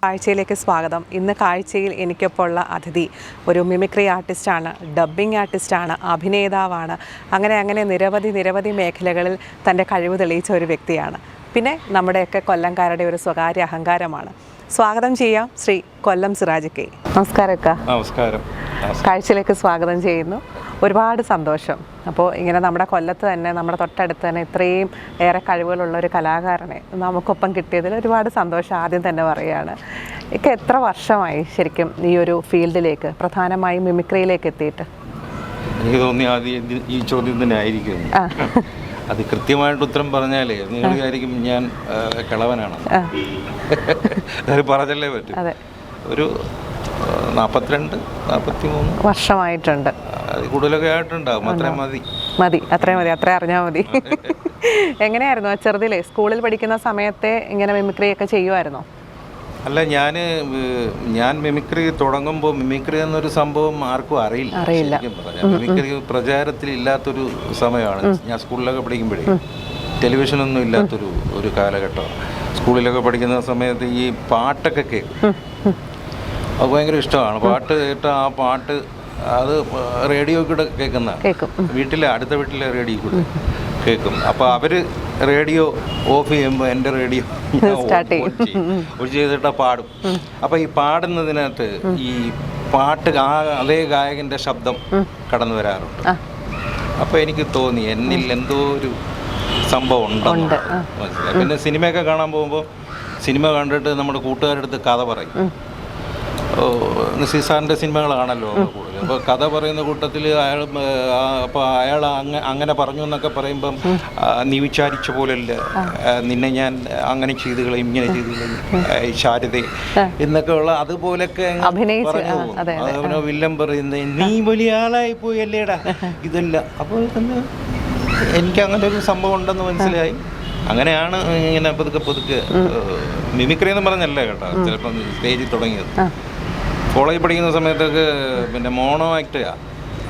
കാഴ്ചയിലേക്ക് സ്വാഗതം. ഇന്ന് കാഴ്ചയിൽ എനിക്കൊപ്പമുള്ള അതിഥി ഒരു മിമിക്രി ആർട്ടിസ്റ്റാണ്, ഡബ്ബിംഗ് ആർട്ടിസ്റ്റാണ്, അഭിനേതാവാണ്. അങ്ങനെ നിരവധി മേഖലകളിൽ തൻ്റെ കഴിവ് തെളിയിച്ച ഒരു വ്യക്തിയാണ്. പിന്നെ നമ്മുടെയൊക്കെ കൊല്ലംകാരുടെ ഒരു സ്വകാര്യ അഹങ്കാരമാണ്. സ്വാഗതം ചെയ്യാം ശ്രീ കൊല്ലം സിറാജ് കെ. നമസ്കാരം അക്ക. നമസ്കാരം. കാഴ്ചയിലേക്ക് സ്വാഗതം ചെയ്യുന്നു. ഒരുപാട് സന്തോഷം. അപ്പോൾ ഇങ്ങനെ നമ്മുടെ കൊല്ലത്ത് തന്നെ, നമ്മുടെ തൊട്ടടുത്ത് തന്നെ ഇത്രയും ഏറെ കഴിവുകളുള്ള ഒരു കലാകാരനെ നമുക്കൊപ്പം കിട്ടിയതിൽ ഒരുപാട് സന്തോഷം ആദ്യം തന്നെ പറയുകയാണ്. ഇക്ക എത്ര വർഷമായി ശരിക്കും ഈ ഒരു ഫീൽഡിലേക്ക്, പ്രധാനമായും മിമിക്രിയിലേക്ക് എത്തിയിട്ട്? എനിക്ക് തോന്നി ആദ്യം ഈ ചോദ്യം തന്നെ ആയിരിക്കും. അത് കൃത്യമായിട്ട് ഉത്തരം പറഞ്ഞാലേ നിങ്ങൾ വിചാരിക്കും ഞാൻ കിളവനാണ്. അത് പറഞ്ഞല്ലേ പറ്റും. ഒരു 42-43 വർഷമായിട്ടുണ്ട്. അത് കൂടുതലൊക്കെ ആയിട്ടുണ്ടാവും. അത്രയും മതി, അത്രയും അറിഞ്ഞാൽ മതി. എങ്ങനെയായിരുന്നു ചെറുതിലെ സ്കൂളിൽ പഠിക്കുന്ന സമയത്തെ ഇങ്ങനെ മിമിക്രി ഒക്കെ ചെയ്യുമായിരുന്നോ? അല്ല, ഞാൻ മിമിക്രി തുടങ്ങുമ്പോൾ മിമിക്രി എന്നൊരു സംഭവം ആർക്കും അറിയില്ല. മിമിക്രി പ്രചാരത്തിലില്ലാത്തൊരു സമയമാണ്. ഞാൻ സ്കൂളിലൊക്കെ പഠിക്കുമ്പോഴേ ടെലിവിഷനൊന്നും ഇല്ലാത്തൊരു കാലഘട്ടമാണ്. സ്കൂളിലൊക്കെ പഠിക്കുന്ന സമയത്ത് ഈ പാട്ടൊക്കെ കേൾക്കും. അത് ഭയങ്കര ഇഷ്ടമാണ്. പാട്ട് കേട്ട ആ പാട്ട് അത് റേഡിയോ കൂടെ കേൾക്കുന്ന അടുത്ത വീട്ടിലെ റേഡിയോ കൂടെ കേൾക്കും. അപ്പോൾ അവർ റേഡിയോ ഓഫ് ചെയ്യുമ്പോൾ എൻ്റെ റേഡിയോ ഓഫ് ചെയ്തിട്ട് പാടും. അപ്പോൾ ഈ പാടുന്നതിനകത്ത് ഈ പാട്ട് അതേ ഗായകൻ്റെ ശബ്ദം കടന്നു വരാറുണ്ട്. അപ്പോൾ എനിക്ക് തോന്നി എന്നിൽ എന്തോ ഒരു സംഭവം ഉണ്ടെന്ന് മനസ്സിലായി. പിന്നെ സിനിമയൊക്കെ കാണാൻ പോകുമ്പോൾ സിനിമ കണ്ടിട്ട് നമ്മുടെ കൂട്ടുകാരുടെ അടുത്ത് കഥ പറയും. നസീർ സാറിൻ്റെ സിനിമകളാണല്ലോ കൂടുതൽ. അപ്പോൾ കഥ പറയുന്ന കൂട്ടത്തിൽ അയാൾ അങ്ങനെ പറഞ്ഞു എന്നൊക്കെ പറയുമ്പം നീ വിചാരിച്ച പോലെയല്ല, നിന്നെ ഞാൻ അങ്ങനെ ചെയ്തു കളയും, ഇങ്ങനെ ചെയ്തു കളയും, ശാരദ എന്നൊക്കെ ഉള്ള അതുപോലൊക്കെ പറഞ്ഞു. വില്ലൻ പറയുന്നത് നീ വലിയ ആളായി പോയി അല്ലേടാ ഇതല്ല. അപ്പോൾ തന്നെ എനിക്ക് അങ്ങനെ ഒരു സംഭവം ഉണ്ടെന്ന് മനസ്സിലായി. അങ്ങനെയാണ് ഇങ്ങനെ പതുക്കെ മിമിക്രി എന്ന് പറഞ്ഞല്ല കേട്ടോ, ചിലപ്പോൾ സ്റ്റേജിൽ തുടങ്ങിയത്. കോളേജിൽ പഠിക്കുന്ന സമയത്തൊക്കെ പിന്നെ മോണോ ആക്റ്റാണ്.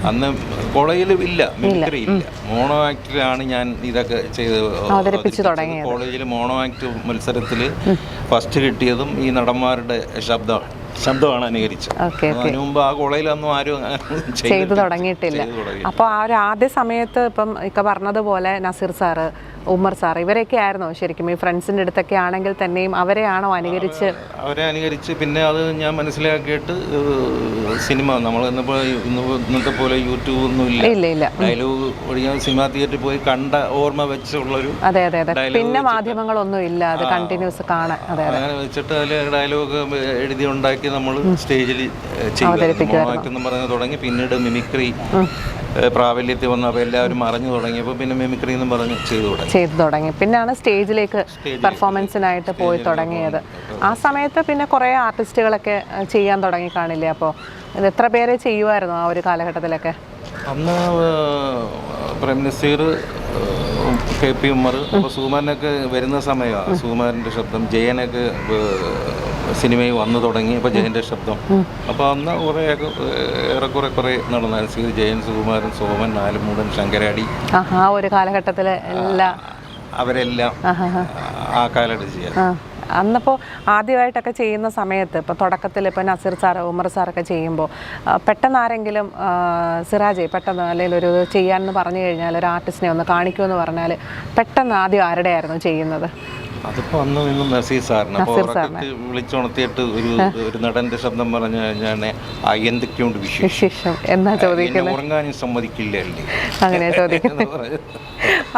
അന്ന് കോളേജിൽ ഇല്ല, മിമിക്രി ഇല്ല. മോണോ ആക്ടിലാണ് ഞാൻ ഇതൊക്കെ ചെയ്ത് കോളേജിൽ മോണോ ആക്ട് മത്സരത്തിൽ ഫസ്റ്റ് കിട്ടിയതും ഈ നടന്മാരുടെ ശബ്ദമാണ് അനുകരിച്ചത്. അതിനു മുമ്പ് ആ കോളേജിലൊന്നും ആരും ചെയ്തു തുടങ്ങിയിട്ടില്ല. അപ്പോൾ ആ ഒരു ആദ്യ സമയത്ത് ഇപ്പം ഇക്ക പറഞ്ഞതുപോലെ നസീർ സാറ്, ഉമ്മർ സാർ ഇവരൊക്കെ ആയിരുന്നോ ശരിക്കും ഈ ഫ്രണ്ട്സിൻ്റെ അടുത്തൊക്കെ ആണെങ്കിൽ തന്നെയും അവരെയാണോ അവരെ അനുകരിച്ച് പിന്നെ അത് ഞാൻ മനസ്സിലാക്കിയിട്ട് സിനിമ നമ്മൾ ഇന്നത്തെ പോലെ യൂട്യൂബ് ഒന്നും ഇല്ല. ഡയലോഗ് ഒഴിയാൻ സിനിമ തിയേറ്ററിൽ പോയി കണ്ട ഓർമ്മ വെച്ചുള്ളൊരു പിന്നെ മാധ്യമങ്ങളൊന്നും ഇല്ല, അത് കണ്ടിന്യൂസ് കാണാൻ അങ്ങനെ വെച്ചിട്ട് അതിൽ ഡയലോഗ് എഴുതി ഉണ്ടാക്കി നമ്മൾ സ്റ്റേജിൽ ചെയ്യുന്നു പറഞ്ഞ് തുടങ്ങി. പിന്നീട് മിമിക്രി പ്രാബല്യത്തിൽ വന്നപ്പോൾ എല്ലാവരും അറിഞ്ഞു തുടങ്ങിയപ്പോൾ പിന്നെ മിമിക്രി എന്നും പറഞ്ഞ് ചെയ്തു തുടങ്ങി. പിന്നെയാണ് സ്റ്റേജിലേക്ക് പെർഫോമൻസിനായിട്ട് പോയി തുടങ്ങിയത്. ആ സമയത്ത് പിന്നെ കുറേ ആർട്ടിസ്റ്റുകളൊക്കെ ചെയ്യാൻ തുടങ്ങി കാണില്ലേ? അപ്പോൾ ഇത് എത്ര പേരെ ചെയ്യുമായിരുന്നു ആ ഒരു കാലഘട്ടത്തിലൊക്കെ? അന്ന് പ്രേം നസീർ, KP ഉമ്മർ, അപ്പോൾ സുകുമാരനൊക്കെ വരുന്ന സമയമാണ്. സുകുമാരൻ്റെ ശബ്ദം, ജയനൊക്കെ സിനിമയിൽ വന്നു തുടങ്ങി. അപ്പോൾ ജയൻ്റെ ശബ്ദം. അപ്പോൾ അന്ന് ഏറെക്കുറെ നടന്ന ജയൻ, സുകുമാരൻ, സോമൻ, നാലുമൂടൻ, ശങ്കരാടി, ആ ഒരു കാലഘട്ടത്തിൽ അവരെല്ലാം ആ കാലഘട്ടത്തിൽ ചെയ്യാം. അന്നപ്പോൾ ആദ്യമായിട്ടൊക്കെ ചെയ്യുന്ന സമയത്ത് ഇപ്പോൾ തുടക്കത്തിൽ ഇപ്പോൾ നസീർ സാർ, ഉമർ സാറൊക്കെ ചെയ്യുമ്പോൾ പെട്ടെന്ന് ആരെങ്കിലും സിറാജെ പെട്ടെന്ന് അല്ലെങ്കിൽ ഒരു ചെയ്യാമെന്ന് പറഞ്ഞു കഴിഞ്ഞാൽ, ഒരു ആർട്ടിസ്റ്റിനെ ഒന്ന് കാണിക്കുമെന്ന് പറഞ്ഞാൽ പെട്ടെന്ന് ആദ്യം ആരുടെ ആയിരുന്നു ചെയ്യുന്നത്? അതിപ്പോൾ അന്ന് നിന്ന് നസീർ സാറിന് വിളിച്ചുണർത്തിയിട്ട് ഒരു നടൻ്റെ ശബ്ദം പറഞ്ഞു കഴിഞ്ഞാൽ എന്തൊക്കെയുണ്ട് വിശേഷം എന്നാ ചോദിക്കുന്നത്, ഉറങ്ങാനും സമ്മതിക്കില്ലല്ലേ, അങ്ങനെ ചോദിക്കുന്നത്.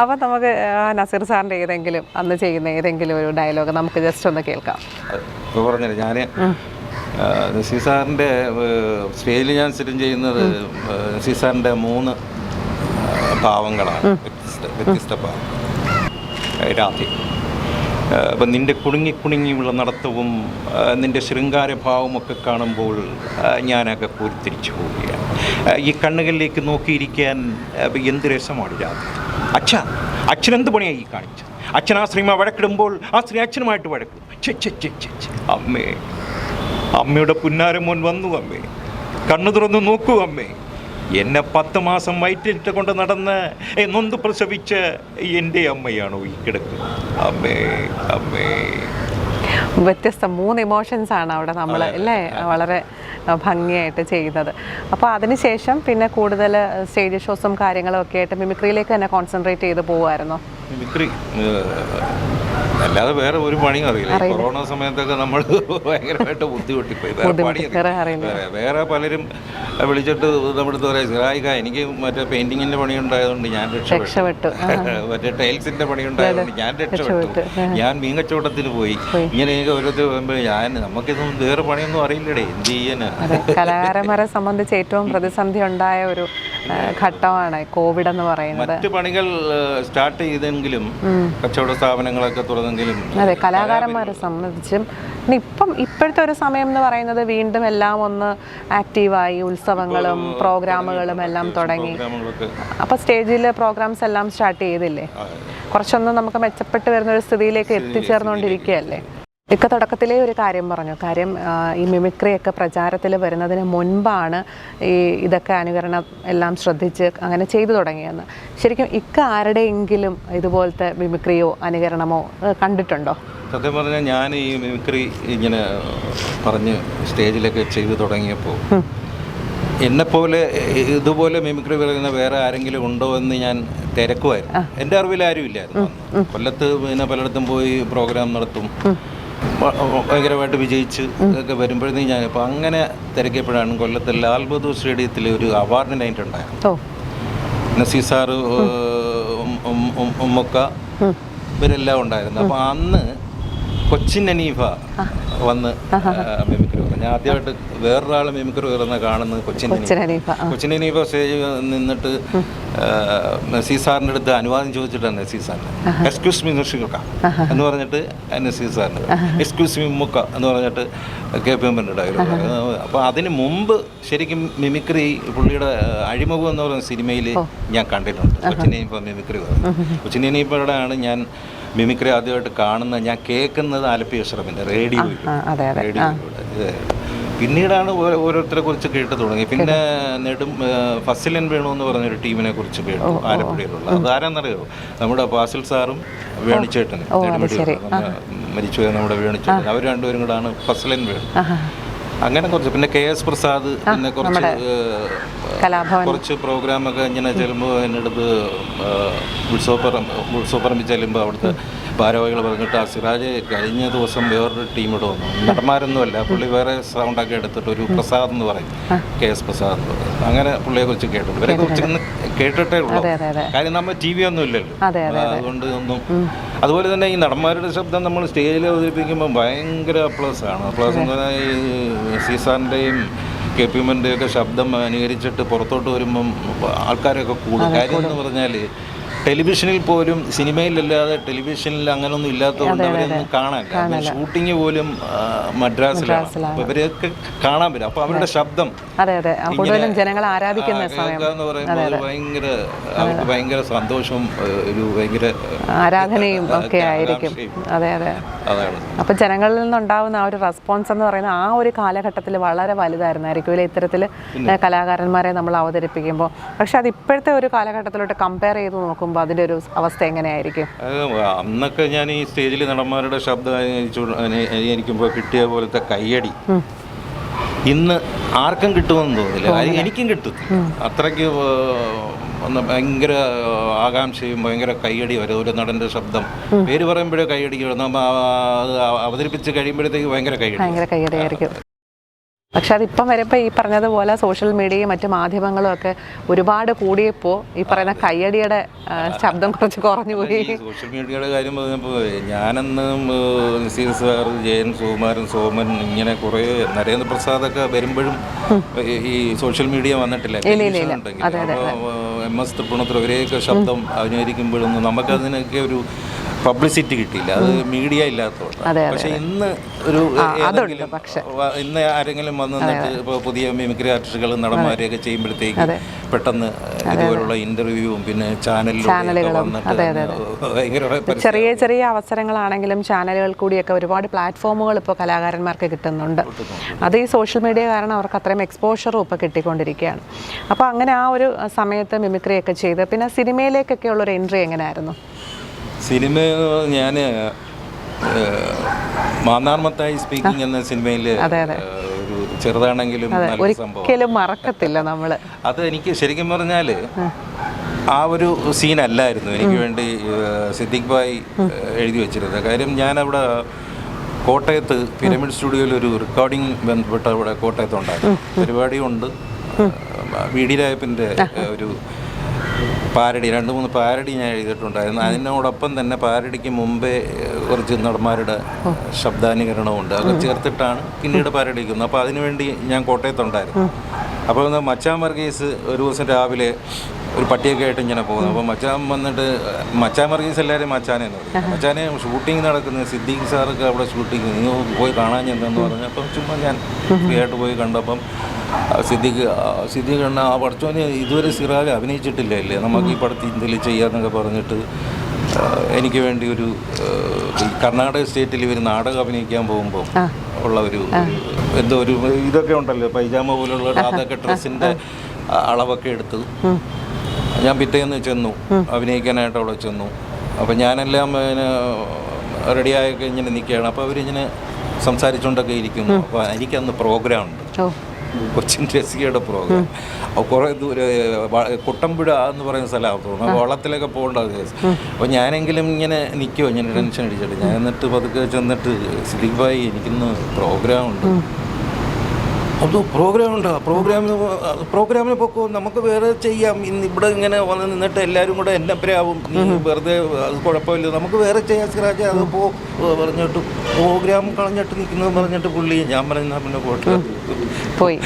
അപ്പം നമുക്ക് നസീർ സാറിൻ്റെ ഏതെങ്കിലും അന്ന് ചെയ്യുന്ന ഏതെങ്കിലും ഒരു ഡയലോഗ് നമുക്ക് ജസ്റ്റ് ഒന്ന് കേൾക്കാം. ഇപ്പോൾ പറഞ്ഞില്ല, ഞാൻ നസീർ സാറിൻ്റെ സ്റ്റേജിൽ ഞാൻ സ്ഥിരം ചെയ്യുന്നത് നസീർ സാറിൻ്റെ 3 ഭാവങ്ങളാണ്, വ്യത്യസ്ത ഭാവം. രാത്രി അപ്പം നിൻ്റെ കുണുങ്ങിയുള്ള നടത്തവും നിൻ്റെ ശൃംഗാരഭാവമൊക്കെ കാണുമ്പോൾ ഞാനൊക്കെ പൂരിത്തിരിച്ചു പോവുകയാണ്. ഈ കണ്ണുകളിലേക്ക് നോക്കിയിരിക്കാൻ എന്ത് രസമാണ് രാത്രി. അച്ഛനെന്ത് പണിയായി ഈ കാണിച്ചത്? അച്ഛൻ ആ സ്ത്രീ വഴക്കിടുമ്പോൾ ആ സ്ത്രീ അച്ഛനുമായിട്ട് വഴക്കിടും. അമ്മേ, അമ്മയുടെ പുന്നാരമോൻ വന്നു അമ്മേ, കണ്ണു തുറന്ന് നോക്കൂ അമ്മേ, എന്നെ 10 മാസം വയറ്റിലിട്ട് കൊണ്ട് നടന്ന് നൊന്ത് പ്രസവിച്ച് എൻ്റെ അമ്മയാണോ ഈ കിടക്കുന്നത്? അമ്മേ അമ്മേ. വ്യത്യസ്ത 3 ഇമോഷൻസ് ആണ് അവിടെ നമ്മൾ അല്ലേ വളരെ ഭംഗിയായിട്ട് ചെയ്യുന്നത്. അപ്പോൾ അതിനുശേഷം പിന്നെ കൂടുതൽ സ്റ്റേജ് ഷോസും കാര്യങ്ങളും ഒക്കെ ആയിട്ട് മിമിക്രിയിലേക്ക് തന്നെ കോൺസെൻട്രേറ്റ് ചെയ്ത് പോകുമായിരുന്നോ? മിമിക്രി അല്ലാതെ വേറെ ഒരു പണിയും അറിയില്ല. കൊറോണ സമയത്തൊക്കെ നമ്മൾ ഭയങ്കരമായിട്ട് ബുദ്ധിമുട്ടിപ്പോയി. വേറെ പലരും വിളിച്ചിട്ട് നമ്മുടെ അടുത്ത് പറയാം, സിറായിക്ക എനിക്ക് മറ്റേ പെയിന്റിങ്ങിന്റെ പണി ഉണ്ടായതുകൊണ്ട് ഞാൻ രക്ഷപ്പെട്ടു, മറ്റേ ടൈൽസിന്റെ പണി ഉണ്ടായതുകൊണ്ട് ഞാൻ രക്ഷപ്പെട്ടു, ഞാൻ മീൻ കച്ചവടത്തിന് പോയി, ഇങ്ങനെയൊക്കെ ഓരോരുത്തർ പറയുമ്പോൾ നമുക്കിതൊന്നും വേറെ പണിയൊന്നും അറിയില്ലടേ, എന്ത് ചെയ്യാനാ. കലാകാരന്മാരെ സംബന്ധിച്ച് ഏറ്റവും പ്രതിസന്ധി ഉണ്ടായ ഒരു ഘട്ടമാണ് കോവിഡ് എന്ന് പറയുന്നത്. മറ്റു പണികൾ സ്റ്റാർട്ട് ചെയ്തെങ്കിലും കച്ചവട സ്ഥാപനങ്ങളൊക്കെ തുറന്നെങ്കിലും അതെ, കലാകാരന്മാരെ സംബന്ധിച്ചും ഇപ്പോഴത്തെ ഒരു സമയം എന്ന് പറയുന്നത് വീണ്ടും എല്ലാം ഒന്ന് ആക്റ്റീവായി, ഉത്സവങ്ങളും പ്രോഗ്രാമുകളും എല്ലാം തുടങ്ങി. അപ്പോൾ സ്റ്റേജിൽ പ്രോഗ്രാംസ് എല്ലാം സ്റ്റാർട്ട് ചെയ്തില്ലേ, കുറച്ചൊന്നും നമുക്ക് മെച്ചപ്പെട്ട് വരുന്ന ഒരു സ്ഥിതിയിലേക്ക് എത്തിച്ചേർന്നുകൊണ്ടിരിക്കുകയല്ലേ. തുടക്കത്തിലേ ഒരു കാര്യം പറഞ്ഞു, ഈ മിമിക്രിയൊക്കെ പ്രചാരത്തിൽ വരുന്നതിന് മുൻപാണ് ഇതൊക്കെ അനുകരണം എല്ലാം ശ്രദ്ധിച്ച് അങ്ങനെ ചെയ്തു തുടങ്ങിയെന്ന്. ശരിക്കും ആരുടെയെങ്കിലും ഇതുപോലത്തെ മിമിക്രിയോ അനുകരണമോ കണ്ടിട്ടുണ്ടോ? സത്യം പറഞ്ഞാൽ ഞാൻ ഈ മിമിക്രി ഇങ്ങനെ പറഞ്ഞ് സ്റ്റേജിലൊക്കെ ചെയ്തു തുടങ്ങിയപ്പോൾ എന്നെപ്പോലെ ഇതുപോലെ മിമിക്രി പറയുന്ന വേറെ ആരെങ്കിലും ഉണ്ടോ എന്ന് ഞാൻ തിരക്കുമായിരുന്നു. എൻ്റെ അറിവിൽ ആരും ഇല്ലായിരുന്നു. കൊല്ലത്ത് പിന്നെ പലയിടത്തും പോയി പ്രോഗ്രാം നടത്തും, ഭയങ്കരമായിട്ട് വിജയിച്ച് ഒക്കെ വരുമ്പോഴത്തേക്കും ഞാൻ ഇപ്പോൾ അങ്ങനെ തിരക്കിയപ്പോഴാണ് കൊല്ലത്തെ ലാൽ ബഹദൂർ സ്റ്റേഡിയത്തിൽ ഒരു അവാർഡ് നൈറ്റ് ഉണ്ടായിരുന്നു. നസീർ സാറ്, ഉമ്മക്ക ഇവരെല്ലാം ഉണ്ടായിരുന്നു. അപ്പോൾ അന്ന് കൊച്ചിൻ അനീഫ വന്ന് മിമിക്രി പറഞ്ഞു. ഞാൻ ആദ്യമായിട്ട് വേറൊരാൾ മിമിക്രി വരുന്ന കാണുന്നത് കൊച്ചിൻ അനീഫ സ്റ്റേജിൽ നിന്നിട്ട് നസീർ സാറിൻ്റെ അടുത്ത് അനുവാദം ചോദിച്ചിട്ടാണ് നസീർ സാറിന് എക്സ്ക്യൂസ് മീ നസീർക്ക എന്ന് പറഞ്ഞിട്ട് നസീർ സാറിന് എക്സ്ക്യൂസ് മീ മുക്ക എന്ന് പറഞ്ഞിട്ട് KPM ഡയലോഗ്. അപ്പോൾ അതിന് മുമ്പ് ശരിക്കും മിമിക്രി പുള്ളിയുടെ അഴിമുഖം എന്ന് പറയുന്ന സിനിമയിൽ ഞാൻ കണ്ടിട്ടുണ്ട്. കൊച്ചിൻ അനീഫ മിമിക്രി പറഞ്ഞു. കൊച്ചിൻ അനീഫയുടെയാണ് ഞാൻ മിമിക്രി ആദ്യമായിട്ട് കാണുന്നത്, ഞാൻ കേൾക്കുന്നത് ആലപ്പി അഷ്റഫിൻ്റെ റേഡിയോയിലൂടെ. പിന്നീടാണ് ഓരോരുത്തരെ കുറിച്ച് കേട്ട് തുടങ്ങി. പിന്നെ ഫസിലൻ വേണു എന്ന് പറഞ്ഞൊരു ടീമിനെ കുറിച്ച് കേട്ടു, ആലപ്പുഴയിലുള്ള. അതാരെന്നറിയോ, നമ്മുടെ ഫാസിൽ സാറും വേണിച്ചേട്ടനും മരിച്ചുപോയ നമ്മുടെ വേണിച്ചേട്ടൻ, അവർ രണ്ടുപേരും കൂടാണ് ഫസിലൻ വേണു. അങ്ങനെ കുറച്ച്, പിന്നെ KS പ്രസാദ്, പിന്നെ കുറച്ച് പ്രോഗ്രാമൊക്കെ ഇങ്ങനെ ചെല്ലുമ്പോൾ എൻ്റെ അടുത്ത് ഉത്സവപ്പറമ്പിൽ ചെല്ലുമ്പോൾ അവിടുത്തെ ഭാരവാഹികൾ പറഞ്ഞിട്ട്, ആ സിറാജ് കഴിഞ്ഞ ദിവസം വേറൊരു ടീമിവിടെ വന്നു, നടന്മാരൊന്നുമല്ല, പുള്ളി വേറെ സൗണ്ടൊക്കെ എടുത്തിട്ട് ഒരു പ്രസാദ് എന്ന് പറയും, KS പ്രസാദ് എന്ന് പറയും. അങ്ങനെ പുള്ളിയെ കുറിച്ച് കേട്ടു. ഇവരെ കുറിച്ച് ഇന്ന് കേട്ടിട്ടേ ഉള്ളൂ, കാര്യം നമ്മൾ TV ഒന്നും ഇല്ലല്ലോ, അതുകൊണ്ട് ഒന്നും. അതുപോലെ തന്നെ ഈ നടന്മാരുടെ ശബ്ദം നമ്മൾ സ്റ്റേജിൽ അവതരിപ്പിക്കുമ്പോൾ ഭയങ്കര അപ്ലസ് ആണ്. അപ്ലസ് എന്ന് പറഞ്ഞാൽ ഈ സീസാറിൻ്റെയും KPMൻ്റെയും ഒക്കെ ശബ്ദം അനുകരിച്ചിട്ട് പുറത്തോട്ട് വരുമ്പം ആൾക്കാരൊക്കെ കൂടും. കാര്യം എന്ന് പറഞ്ഞാൽ ടെലിവിഷനിൽ പോലും, സിനിമയിലല്ലാതെ ടെലിവിഷനിൽ അങ്ങനൊന്നും ഇല്ലാത്തതുകൊണ്ട് അവരൊന്നും കാണാനില്ല. ഷൂട്ടിങ് പോലും മദ്രാസിലാണ്, അപ്പോൾ ഇവരെയൊക്കെ കാണാൻ പറ്റും. അപ്പോൾ അവരുടെ ശബ്ദം ജനങ്ങൾ ആരാധിക്കുന്ന എന്ന് പറയുമ്പോൾ ഭയങ്കര, അവർക്ക് ഭയങ്കര സന്തോഷവും ഒരു ഭയങ്കര ആരാധനയും ഒക്കെ ആയിരിക്കും. അതാണ്. അപ്പോൾ ജനങ്ങളിൽ നിന്നുണ്ടാവുന്ന ആ ഒരു റെസ്പോൺസ് എന്ന് പറയുന്നത് ആ ഒരു കാലഘട്ടത്തിൽ വളരെ വലുതായിരുന്നായിരിക്കും ഇത്തരത്തിൽ കലാകാരന്മാരെ നമ്മൾ അവതരിപ്പിക്കുമ്പോൾ. പക്ഷെ അത് ഇപ്പോഴത്തെ ഒരു കാലഘട്ടത്തിലോട്ട് കമ്പയർ ചെയ്ത് നോക്കുമ്പോൾ അതിൻ്റെ ഒരു അവസ്ഥ എങ്ങനെയായിരിക്കും? അന്നൊക്കെ ഞാൻ ഈ സ്റ്റേജിൽ നടന്മാരുടെ ശബ്ദം അനുകരിക്കുമ്പോൾ കിട്ടിയ പോലത്തെ കയ്യടി ഇന്ന് ആർക്കും കിട്ടുമെന്ന് തോന്നില്ല. എനിക്കും കിട്ടും. അത്രയ്ക്ക് ഭയങ്കര ആകാംക്ഷയും ഭയങ്കര കയ്യടി വരും. ഒരു നടൻ്റെ ശബ്ദം പേര് പറയുമ്പോഴേ കയ്യടിക്കും, അവതരിപ്പിച്ച് കഴിയുമ്പോഴത്തേക്ക് ഭയങ്കര കയ്യടിയായിരിക്കും. പക്ഷെ അതിപ്പം വരുമ്പോൾ ഈ പറഞ്ഞതുപോലെ സോഷ്യൽ മീഡിയയും മറ്റു മാധ്യമങ്ങളും ഒക്കെ ഒരുപാട് കൂടിയപ്പോൾ ഈ പറയുന്ന കയ്യടിയുടെ ശബ്ദം കുറച്ച് കുറഞ്ഞു പോയി. സോഷ്യൽ മീഡിയയുടെ കാര്യം പറഞ്ഞപ്പോൾ ഞാനന്ന് നസീർ സാർ, ജയൻ, സുകുമാരൻ, സോമൻ, ഇങ്ങനെ കുറേ നരേന്ദ്രപ്രസാദൊക്കെ വരുമ്പോഴും ഈ സോഷ്യൽ മീഡിയ വന്നിട്ടില്ല. MS തൃപ്പൂണിത്തുറ ഇവരെയൊക്കെ ശബ്ദം അനുകരിക്കുമ്പോഴൊന്നും നമുക്കതിനൊക്കെ ഒരു പബ്ലിസിറ്റി കിട്ടിയില്ല, അത് മീഡിയ ഇല്ലാത്തതുകൊണ്ട്. പക്ഷെ ഇന്ന് ഇന്ന് ആരെങ്കിലും വന്ന് ഇപ്പോൾ പുതിയ മിമിക്രി ആർട്ടിസ്റ്റുകൾ നടന്മാരെയൊക്കെ ചെയ്യുമ്പോഴത്തേക്ക് പെട്ടെന്ന് ഇതുപോലുള്ള ഇന്റർവ്യൂവും പിന്നെ ചാനലുകളും ചെറിയ ചെറിയ അവസരങ്ങളാണെങ്കിലും ചാനലുകൾ കൂടിയൊക്കെ ഒരുപാട് പ്ലാറ്റ്ഫോമുകൾ ഇപ്പോൾ കലാകാരന്മാർക്ക് കിട്ടുന്നുണ്ട്. അത് ഈ സോഷ്യൽ മീഡിയ കാരണം അവർക്ക് അത്രയും എക്സ്പോഷറും ഇപ്പോൾ കിട്ടിക്കൊണ്ടിരിക്കുകയാണ്. അപ്പോൾ അങ്ങനെ ആ ഒരു സമയത്ത് മിമിക്രിയൊക്കെ ചെയ്ത് പിന്നെ സിനിമയിലേക്കൊക്കെ ഉള്ളൊരു എൻട്രി എങ്ങനെയായിരുന്നു? സിനിമ ഞാൻ മാന്നാർമത്തായി സ്പീക്കിംഗ് എന്ന സിനിമയിൽ ഒരു ചെറുതാണെങ്കിലും നല്ല സംഭവം ഒരിക്കലും മറക്കത്തില്ല നമ്മൾ. അത് എനിക്ക് ശരിക്കും പറഞ്ഞാൽ ആ ഒരു സീനല്ലായിരുന്നു എനിക്ക് വേണ്ടി സിദ്ദിഖ് ഭായ് എഴുതി വെച്ചിരുന്നത്. കാര്യം ഞാനവിടെ കോട്ടയത്ത് പിരമിഡ് സ്റ്റുഡിയോയിൽ ഒരു റെക്കോർഡിങ് ബന്ധപ്പെട്ട അവിടെ കോട്ടയത്തുണ്ടായിരുന്നു. പരിപാടിയുണ്ട്. വി ഡി രായപ്പൻ്റെ ഒരു പാരഡി 2-3 പാരഡി ഞാൻ എഴുതിയിട്ടുണ്ടായിരുന്നു. അതിനോടൊപ്പം തന്നെ പാരഡിക്ക് മുമ്പേ കുറച്ച് നടന്മാരുടെ ശബ്ദാനുകരണമുണ്ട്. അത് ചേർത്തിട്ടാണ് പിന്നീട് പാരഡിക്കുന്നത്. അപ്പോൾ അതിനുവേണ്ടി ഞാൻ കോട്ടയത്തുണ്ടായിരുന്നു. അപ്പോൾ മച്ചാൻ വർഗീസ് ഒരു ദിവസം രാവിലെ ഒരു പട്ടിയൊക്കെ ആയിട്ട് ഇങ്ങനെ പോകുന്നു. അപ്പോൾ മച്ചാൻ വന്നിട്ട്, മച്ചാൻ വർഗീസ് എല്ലാവരും മച്ചാനെ എന്ന് പറയും. മച്ചാനെ ഷൂട്ടിങ് നടക്കുന്നത്, സിദ്ദീഖ് സാറൊക്കെ അവിടെ ഷൂട്ടിങ്, നിങ്ങൾ പോയി കാണാൻ എന്തെന്ന് പറഞ്ഞു. അപ്പം ചുമ്മാ ഞാൻ ഫ്രീ ആയിട്ട് പോയി കണ്ടപ്പം സിദ്ദീഖ് കണ്ട ആ പഠിച്ചോനെ ഇതുവരെ സിറാജ് അഭിനയിച്ചിട്ടില്ല ഇല്ലേ, നമുക്ക് ഈ പടത്തിൽ എന്തെങ്കിലും ചെയ്യാമെന്നൊക്കെ പറഞ്ഞിട്ട് എനിക്ക് വേണ്ടി ഒരു കർണാടക സ്റ്റേറ്റിൽ ഇവർ നാടകം അഭിനയിക്കാൻ പോകുമ്പോൾ ഉള്ള ഒരു എന്തോ ഒരു ഇതൊക്കെ ഉണ്ടല്ലോ, പൈജാമ പോലുള്ള അതൊക്കെ ഡ്രസ്സിൻ്റെ അളവൊക്കെ എടുത്ത് ഞാൻ പിറ്റേന്ന് ചെന്നു അഭിനയിക്കാനായിട്ട് അവിടെ ചെന്നു. അപ്പം ഞാനെല്ലാം റെഡിയായൊക്കെ ഇങ്ങനെ നിൽക്കുകയാണ്. അപ്പോൾ അവരിങ്ങനെ സംസാരിച്ചുകൊണ്ടൊക്കെ ഇരിക്കുന്നു. അപ്പോൾ എനിക്കന്ന് പ്രോഗ്രാം ഉണ്ട്, കൊച്ചിൻ രസികയുടെ പ്രോഗ്രാം. കുറേ ദൂരെ കുട്ടമ്പുഴ എന്ന് പറയുന്ന സ്ഥലമാണ് തോന്നുന്നു, വള്ളത്തിലൊക്കെ പോകേണ്ട കേസ്. അപ്പോൾ ഞാനെങ്കിലും ഇങ്ങനെ നിൽക്കുമോ, ഇങ്ങനെ ടെൻഷൻ അടിച്ചിട്ട് ഞാൻ എന്നിട്ട് പതുക്കെ ചെന്നിട്ട് സിദ്ദിഖ് ഭായ് എനിക്കിന്ന് പ്രോഗ്രാം ഉണ്ട്. അത് പ്രോഗ്രാമുണ്ടോ? പ്രോഗ്രാമിന് പൊക്കോ, നമുക്ക് വേറെ ചെയ്യാം. ഇന്ന് ഇവിടെ ഇങ്ങനെ വന്ന് നിന്നിട്ട് എല്ലാവരും കൂടെ എന്നപ്പരാവും, നീ വെറുതെ അത് കുഴപ്പമില്ല, നമുക്ക് വേറെ ചെയ്യാം സിറാജ്, അത് പറഞ്ഞിട്ട് പ്രോഗ്രാം കളഞ്ഞിട്ട് നിൽക്കുന്നത് പറഞ്ഞിട്ട് പുള്ളി. ഞാൻ പറഞ്ഞാൽ പിന്നെ പോയി.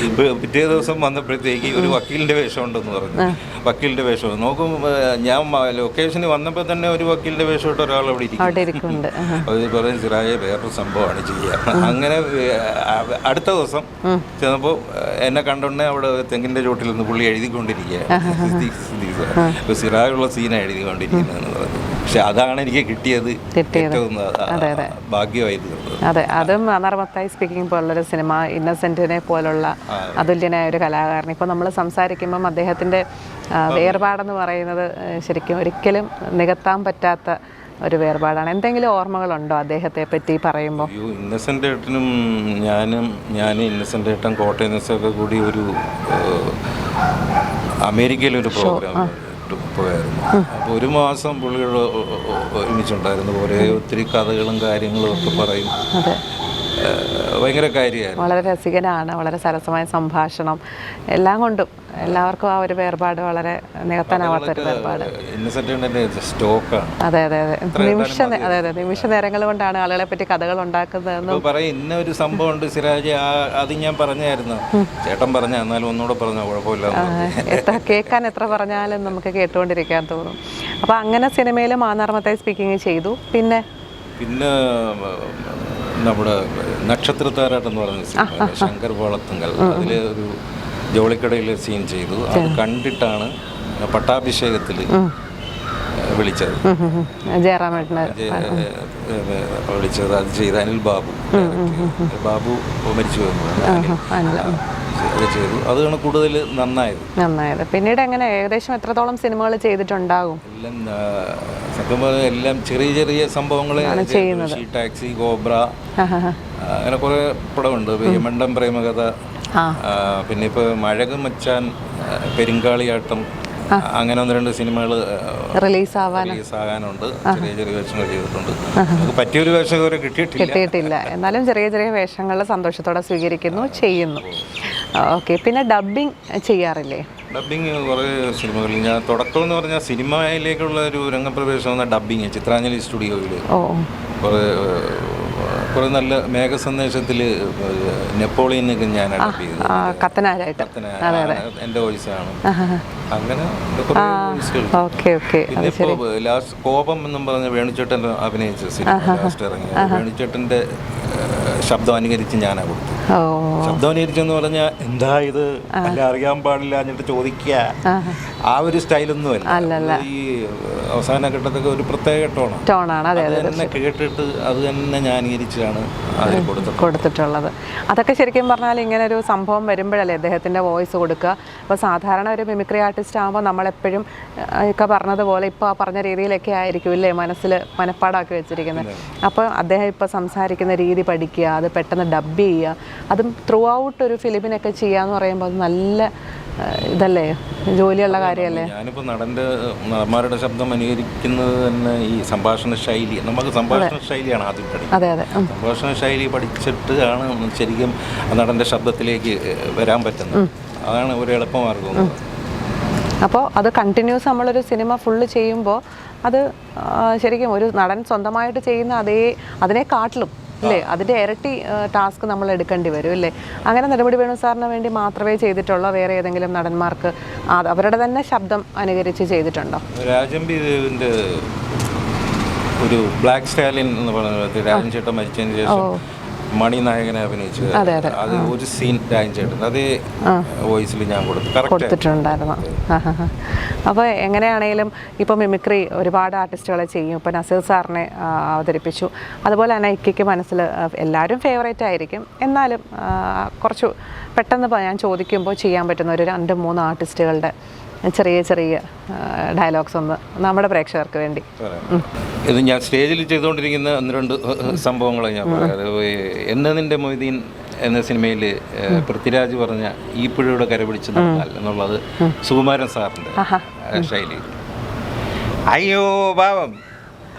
പിറ്റേ ദിവസം വന്നപ്പോഴത്തേക്ക് ഒരു വക്കീലിൻ്റെ വേഷം ഉണ്ടെന്ന് പറഞ്ഞു. വക്കീലിൻ്റെ വേഷം നോക്കും, ഞാൻ ലൊക്കേഷനിൽ വന്നപ്പോൾ തന്നെ ഒരു വക്കീലിൻ്റെ വേഷമായിട്ട് ഒരാൾ അവിടെ ഇരിക്കുന്നുണ്ട്. അത് പറയും സിറാജ് വേറൊരു സംഭവമാണ് ചെയ്യുക. അങ്ങനെ അടുത്ത ദിവസം ചെന്നപ്പോൾ എന്നെ കണ്ടോണ്ടേ അവിടെ തെങ്ങിൻ്റെ ചോട്ടിൽ നിന്ന് പുള്ളി എഴുതിക്കൊണ്ടിരിക്കുക, സിറാജുള്ള സീനാണ് എഴുതിക്കൊണ്ടിരിക്കുന്നതെന്ന് പറഞ്ഞു. പക്ഷെ അതാണ് എനിക്ക് കിട്ടിയത് ഏറ്റവും ഭാഗ്യമായി തീർന്നത്. അതെ, അതും മാന്നാർമത്തായി സ്പീക്കിംഗ് പോലുള്ളൊരു സിനിമ, ഇന്നസെൻറ്റിനെ പോലുള്ള അതുല്യനായ ഒരു കലാകാരൻ. ഇപ്പോൾ നമ്മൾ സംസാരിക്കുമ്പം അദ്ദേഹത്തിൻ്റെ വേർപാടെന്ന് പറയുന്നത് ശരിക്കും ഒരിക്കലും നികത്താൻ പറ്റാത്ത ഒരു വേർപാടാണ്. എന്തെങ്കിലും ഓർമ്മകളുണ്ടോ അദ്ദേഹത്തെ പറ്റി പറയുമ്പോൾ? ഇന്നസെൻ്റ് ഏട്ടനും ഞാൻ ഇന്നസെൻ്റ് ഏട്ടൻ കോട്ടയം നിസൊക്കെ കൂടി ഒരു അമേരിക്കയിലൊരു പ്രോഗ്രാം പോയായിരുന്നു. അപ്പോൾ ഒരു മാസം പുള്ളിയുടെ ഒരുമിച്ചുണ്ടായിരുന്നു. കുറേ ഒത്തിരി കഥകളും കാര്യങ്ങളും ഒക്കെ പറയും. ഭയങ്കര കാര്യമായിരുന്നു. വളരെ രസികനാണ്, വളരെ സരസമായ സംഭാഷണം, എല്ലാം കൊണ്ടും എല്ലാവർക്കും ആ ഒരു വേർപാട് വളരെ നികത്താനാവാത്തൊരു വേർപാട്. അതെ അതെ അതെ, നിമിഷ നേരങ്ങൾ കൊണ്ടാണ് ആളുകളെ പറ്റി കഥകൾ ഉണ്ടാക്കുന്നതെന്ന് പറയും. ഇന്ന ഒരു സംഭവം ഉണ്ട് സിറാജ്, അത് ഞാൻ പറഞ്ഞായിരുന്നു, ചേട്ടൻ പറഞ്ഞ, എന്നാലും ഒന്നുകൂടെ പറഞ്ഞ കുഴപ്പമില്ല. കേൾക്കാൻ എത്ര പറഞ്ഞാലും നമുക്ക് കേട്ടുകൊണ്ടിരിക്കാൻ തോന്നും. അപ്പോൾ അങ്ങനെ സിനിമയിൽ മാന്നാർമത്തായി സ്പീക്കിംഗ് ചെയ്തു. പിന്നെ നമ്മുടെ നക്ഷത്രത്താരാട്ടെന്ന് പറഞ്ഞ സിനിമ, ശങ്കർ വളത്തുങ്കൽ, അതിൽ ഒരു ജോളിക്കടയിലെ സീൻ ചെയ്തു. അത് കണ്ടിട്ടാണ് പട്ടാഭിഷേകത്തിൽ വിളിച്ചത്, വിളിച്ചത്. അത് ചെയ്ത് അനിൽ ബാബു മരിച്ചു അത് ചെയ്തു. അതാണ് കൂടുതൽ നന്നായത്. പിന്നീട് എങ്ങനെ ഏകദേശം എത്രത്തോളം സിനിമകൾ ചെയ്തിട്ടുണ്ടാകും? എല്ലാം ചെറിയ ചെറിയ സംഭവങ്ങൾ ചെയ്യുന്നത്. ടാക്സി, കോബ്ര, അങ്ങനെ കുറേ പടമുണ്ട്. മണ്ടം പ്രേമകഥ, പിന്നെ ഇപ്പോൾ മഴക് മച്ചാൻ, പെരുങ്കാളിയാട്ടം, അങ്ങനെ 1-2 സിനിമകൾ റിലീസാകാനുണ്ട്. ചെറിയ ചെറിയ വേഷങ്ങൾ ചെയ്തിട്ടുണ്ട്. നമുക്ക് പറ്റിയൊരു വേഷം ഇതുവരെ കിട്ടിയിട്ടില്ല. എന്നാലും ചെറിയ ചെറിയ വേഷങ്ങൾ സന്തോഷത്തോടെ സ്വീകരിക്കുന്നു, ചെയ്യുന്നു. ഓക്കെ, പിന്നെ ഡബ്ബിങ് ചെയ്യാറില്ലേ? ഡബ്ബിങ് കുറേ സിനിമകളിൽ ഞാൻ തുടക്കം എന്ന് പറഞ്ഞാൽ സിനിമയിലേക്കുള്ള ഒരു രംഗപ്രവേശം എന്ന ഡബ്ബിങ് ചിത്രാഞ്ജലി സ്റ്റുഡിയോയിൽ കുറേ നല്ല മേഘസന്ദേശത്തിൽ നെപ്പോളിയനൊക്കെ ഞാൻ ഡബ് ചെയ്തത്. എൻ്റെ വോയിസാണ്. അങ്ങനെ പിന്നെ ഇപ്പോൾ ലാസ്റ്റ് കോപം എന്നും പറഞ്ഞ വേണുചേട്ടൻ അഭിനയിച്ച സിനിമ ലാസ്റ്റ് ഇറങ്ങി. വേണുചേട്ടൻ്റെ ശബ്ദം അനുകരിച്ച് ഞാനാണ് കൊടുത്തത്. ശബ്ദം അനുകരിച്ചെന്ന് പറഞ്ഞാൽ എന്താ ഇത് അല്ല അറിയാൻ പാടില്ല എന്നിട്ട് ചോദിക്കുക, ആ ഒരു സ്റ്റൈലൊന്നും അല്ല. ഈ അവസാന ഘട്ടത്തൊക്കെ ഒരു പ്രത്യേക ടോണാണ്. അത് തന്നെ കേട്ടിട്ട് അത് തന്നെ ഞാൻ അനുകരിച്ചാണ് അതിൽ കൊടുത്തിട്ടുള്ളത്. അതൊക്കെ ശരിക്കും പറഞ്ഞാൽ ഇങ്ങനെ ഒരു സംഭവം വരുമ്പോഴല്ലേ അദ്ദേഹത്തിൻ്റെ വോയിസ് കൊടുക്കുക. അപ്പോൾ സാധാരണ ഒരു മിമിക്രി ആർട്ടിസ്റ്റ് ആകുമ്പോൾ നമ്മളെപ്പോഴും ഒക്കെ പറഞ്ഞതുപോലെ ഇപ്പോൾ ആ പറഞ്ഞ രീതിയിലൊക്കെ ആയിരിക്കും ഇല്ലേ മനഃപ്പാടാക്കി വെച്ചിരിക്കുന്നത്. അപ്പോൾ അദ്ദേഹം ഇപ്പോൾ സംസാരിക്കുന്ന രീതി പഠിക്കുക, അത് പെട്ടെന്ന് ഡബ് ചെയ്യുക, അതും ത്രൂ ഔട്ട് ഒരു ഫിലിമിനൊക്കെ ചെയ്യുക എന്ന് പറയുമ്പോൾ അത് നല്ല ഇതല്ലേ, ജോലിയുള്ള കാര്യമല്ലേ. ഞാനിപ്പോൾ നടന്മാരുടെ ശബ്ദം അനുകരിക്കുന്നത് തന്നെ ഈ സംഭാഷണ ശൈലി, നമുക്ക് സംഭാഷണ ശൈലിയാണ് ആദ്യം പഠിക്കുന്നത്. അതെ അതെ. സംഭാഷണ ശൈലി പഠിച്ചിട്ട് ആണ് ശരിക്കും നടൻ്റെ ശബ്ദത്തിലേക്ക് വരാൻ പറ്റുന്നത്. അതാണ് ഒരു എളുപ്പമാർഗം. അപ്പോൾ അത് കണ്ടിന്യൂസ് നമ്മളൊരു സിനിമ ഫുള്ള് ചെയ്യുമ്പോൾ അത് ശരിക്കും ഒരു നടൻ സ്വന്തമായിട്ട് ചെയ്യുന്ന അതിനെക്കാട്ടിലും അല്ലേ അതിൻ്റെ ഇരട്ടി ടാസ്ക് നമ്മൾ എടുക്കേണ്ടി വരും അല്ലേ. അങ്ങനെ നെടുമുടി വേണു സാറിന് വേണ്ടി മാത്രമേ ചെയ്തിട്ടുള്ളൂ, വേറെ ഏതെങ്കിലും നടന്മാർക്ക് അവരുടെ തന്നെ ശബ്ദം അനുകരിച്ച് ചെയ്തിട്ടുണ്ടോ? രാജംബി ദേവിൻ്റെ ഒരു ബ്ലാക്ക് സ്റ്റാലിൻ എന്ന് പറയുന്നത് രാജൻ ചേട്ടൻ മരിച്ചതിന് ശേഷം മണി നായകനെ അഭിനയിച്ചു. അത് ഒരു സീൻ രാജൻ ചേട്ടൻ അതേ വോയിസിൽ ഞാൻ കൊടുത്തിട്ടുണ്ടായിരുന്നു. അപ്പോൾ എങ്ങനെയാണെങ്കിലും ഇപ്പോൾ മിമിക്രി ഒരുപാട് ആർട്ടിസ്റ്റുകളെ ചെയ്യും. ഇപ്പോൾ നസീർ സാറിനെ അവതരിപ്പിച്ചു, അതുപോലെ തന്നെ ഇക്കയ്ക്ക് മനസ്സിൽ എല്ലാവരും ഫേവറേറ്റ് ആയിരിക്കും. എന്നാലും കുറച്ച് പെട്ടെന്ന് ഞാൻ ചോദിക്കുമ്പോൾ ചെയ്യാൻ പറ്റുന്ന ഒരു 2-3 ആർട്ടിസ്റ്റുകളുടെ ചെറിയ ചെറിയ ഡയലോഗ്സ് ഒന്ന് നമ്മുടെ പ്രേക്ഷകർക്ക് വേണ്ടി. ഇത് ഞാൻ സ്റ്റേജിൽ ചെയ്തുകൊണ്ടിരിക്കുന്ന 1-2 സംഭവങ്ങൾ ഞാൻ പറയാം. എന്നതിൻ്റെ മൊയ്തീൻ എന്ന സിനിമയിൽ പൃഥ്വിരാജ് പറഞ്ഞ ഈ പുഴയുടെ കരപിടിച്ച് നടന്നാൽ എന്നുള്ളത് സുകുമാരൻ സാറിൻ്റെ ശൈലി. അയ്യോ പാവം